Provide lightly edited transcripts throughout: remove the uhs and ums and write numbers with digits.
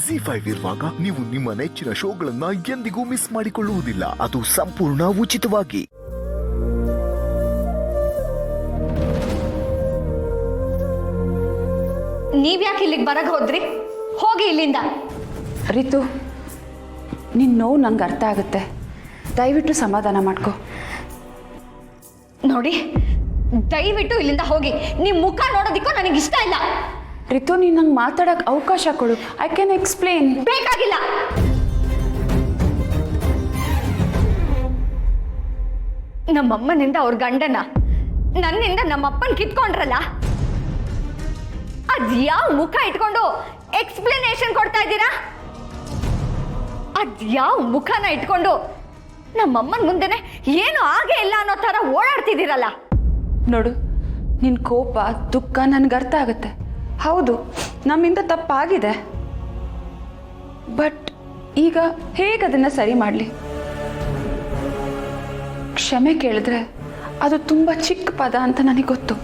ZEE5 ಇರುವಾಗ ನೀವು ನಿಮ್ಮ ನೆಚ್ಚಿನ ಶೋಗಳನ್ನ ಎಂದಿಗೂ ಮಿಸ್ ಮಾಡಿಕೊಳ್ಳುವುದಿಲ್ಲ. ಅದು ಸಂಪೂರ್ಣ ಉಚಿತವಾಗಿ. ನೀವ್ಯಾಕೆ ಇಲ್ಲಿಗೆ ಬರಕ್ ಹೋದ್ರಿ? ಹೋಗಿ ಇಲ್ಲಿಂದ. ರಿತು, ನಿನ್ನ ನೋವು ನಂಗೆ ಅರ್ಥ ಆಗುತ್ತೆ. ದಯವಿಟ್ಟು ಸಮಾಧಾನ ಮಾಡ್ಕೊ. ನೋಡಿ, ದಯವಿಟ್ಟು ಇಲ್ಲಿಂದ ಹೋಗಿ. ನಿಮ್ಮ ಮುಖ ನೋಡೋದಿಕ್ಕೂ ನನಗೆ ಇಷ್ಟ ಇಲ್ಲ. ರಿತು, ನೀನು ನಂಗೆ ಮಾತಾಡೋಕೆ ಅವಕಾಶ ಕೊಡು. I can explain. ಬೇಕಾಗಿಲ್ಲ. ನಮ್ಮಮ್ಮನಿಂದ ಅವ್ರ ಗಂಡನ, ನನ್ನಿಂದ ನಮ್ಮಪ್ಪನ ಕಿತ್ಕೊಂಡ್ರಲ್ಲ, ಅದ್ಯಾವ ಮುಖ ಇಟ್ಕೊಂಡು ಎಕ್ಸ್ಪ್ಲನೇಷನ್ ಕೊಡ್ತಾ ಇದ್ದೀರಾ? ಅದ್ಯಾವ ಮುಖನ ಇಟ್ಕೊಂಡು ನಮ್ಮಮ್ಮನ ಮುಂದೆನೆ ಏನು ಆಗೇ ಇಲ್ಲ ಅನ್ನೋ ಥರ ಓಡಾಡ್ತಿದ್ದೀರಲ್ಲ? ನೋಡು, ನಿನ್ನ ಕೋಪ ದುಃಖ ನನಗೆ ಅರ್ಥ ಆಗುತ್ತೆ. ಹೌದು, ನಮ್ಮಿಂದ ತಪ್ಪಾಗಿದೆ. ಬಟ್ ಈಗ ಹೇಗೆ ಅದನ್ನು ಸರಿ ಮಾಡಲಿ? ಕ್ಷಮೆ ಕೇಳಿದ್ರೆ ಅದು ತುಂಬ ಚಿಕ್ಕ ಪದ ಅಂತ ನನಗೆ ಗೊತ್ತು.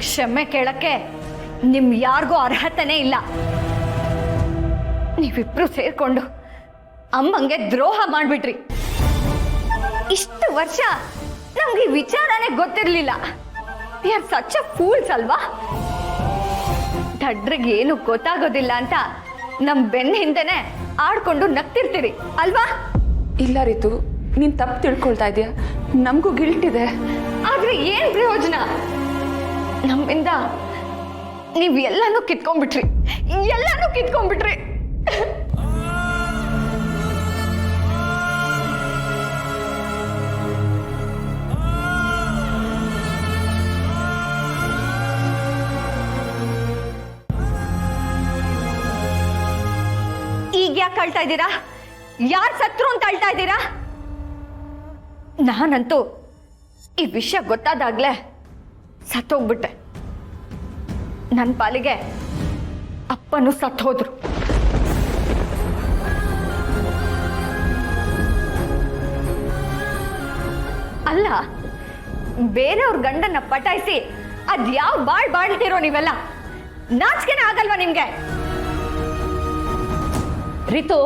ಕ್ಷಮೆ ಕೇಳಕ್ಕೆ ನಿಮ್ ಯಾರಿಗೂ ಅರ್ಹತೆನೇ ಇಲ್ಲ. ನೀವಿಬ್ರು ಸೇರ್ಕೊಂಡು ಅಮ್ಮಂಗೆ ದ್ರೋಹ ಮಾಡ್ಬಿಟ್ರಿ. ಇಷ್ಟು ವರ್ಷ ನಮ್ಗೆ ಈ ವಿಚಾರನೇ ಗೊತ್ತಿರ್ಲಿಲ್ಲ. We are such a fools ಅಲ್ವಾ? ದಡ್ರಿಗೆ ಏನು ಗೊತ್ತಾಗೋದಿಲ್ಲ ಅಂತ ನಮ್ ಬೆನ್ನ ಹಿಂದೆನೆ ಆಡ್ಕೊಂಡು ನಗ್ತಿರ್ತೀರಿ ಅಲ್ವಾ? ಇಲ್ಲ ರಿತು, ನೀನು ತಪ್ಪು ತಿಳ್ಕೊಳ್ತಾ ಇದೆಯಾ. ನಮಗೂ ಗಿಲ್ಟ್ ಇದೆ. ಆದ್ರೆ ಏನ್ ಪ್ರಯೋಜನ? ನಮ್ಮಿಂದ ನೀವ್ ಎಲ್ಲಾನು ಕಿತ್ಕೊಂಡ್ಬಿಟ್ರಿ. ಈಗ ಯಾಕೆ ಅಳ್ತಾ ಇದ್ದೀರಾ? ಯಾರು ಸತ್ರು ಅಂತ ಅಳ್ತಾ ಇದ್ದೀರಾ? ನಾನಂತೂ ಈ ವಿಷಯ ಗೊತ್ತಾದಾಗ್ಲೇ ಸತ್ತೋಗ್ಬಿಟ್ಟೆ. ನನ್ನ ಪಾಲಿಗೆ ಅಪ್ಪನೂ ಸತ್ತು ಹೋದ್ರು. ಅಲ್ಲ, ಬೇರೆಯವ್ರ ಗಂಡನ್ನ ಪಟಾಯಿಸಿ ಅದ್ಯಾವ ಬಾಳ್ತಿರೋ ನೀವೆಲ್ಲ? ನಾಚಿಕೆನೇ ಆಗಲ್ವಾ ನಿಮ್ಗೆ? ರಿತು,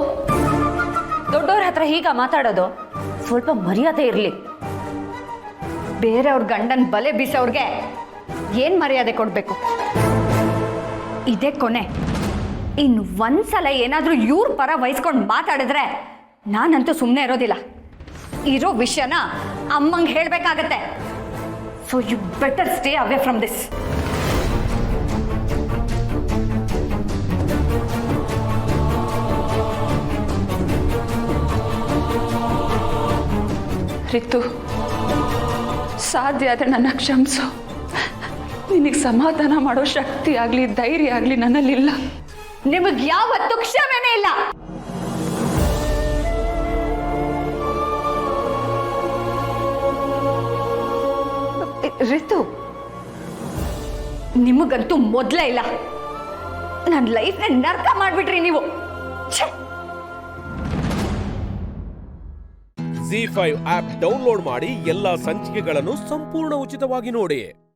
ದೊಡ್ಡವ್ರ ಹತ್ರ ಹೀಗ ಮಾತಾಡೋದು? ಸ್ವಲ್ಪ ಮರ್ಯಾದೆ ಇರಲಿ. ಬೇರೆಯವ್ರ ಗಂಡನ್ ಬಲೆ ಬೀಸೋರ್ಗೆ ಏನ್ ಮರ್ಯಾದೆ ಕೊಡ್ಬೇಕು? ಇದೇ ಕೊನೆ. ಇನ್ನು ಒಂದ್ಸಲ ಏನಾದ್ರೂ ಇವ್ರ ಪರ ವಹಿಸ್ಕೊಂಡು ಮಾತಾಡಿದ್ರೆ ನಾನಂತೂ ಸುಮ್ಮನೆ ಇರೋದಿಲ್ಲ. ಇರೋ ವಿಷಯನ ಅಮ್ಮಂಗೆ ಹೇಳ್ಬೇಕಾಗತ್ತೆ. So you better stay away from this. Ritu, ಸಾಧ್ಯ ಆದರೆ ನನ್ನ ಕ್ಷಮಿಸು. ನಿನಗೆ ಸಮಾಧಾನ ಮಾಡೋ ಶಕ್ತಿ ಆಗಲಿ ಧೈರ್ಯ ಆಗಲಿ ನನ್ನಲ್ಲಿಲ್ಲ. ನಿಮಗೆ ಯಾವತ್ತೂ ಕ್ಷಮೆನೇ ಇಲ್ಲ. ರಿತು, ನಿಮಗಂತೂ ಮೊದಲೇ ಇಲ್ಲ. ನನ್ನ ಲೈಫ್ನ ನರ್ಕ ಮಾಡ್ಬಿಟ್ರಿ ನೀವು. ZEE5 ಆಪ್ ಡೌನ್ಲೋಡ್ ಮಾಡಿ ಎಲ್ಲಾ ಸಂಚಿಕೆಗಳನ್ನು ಸಂಪೂರ್ಣ ಉಚಿತವಾಗಿ ನೋಡಿ.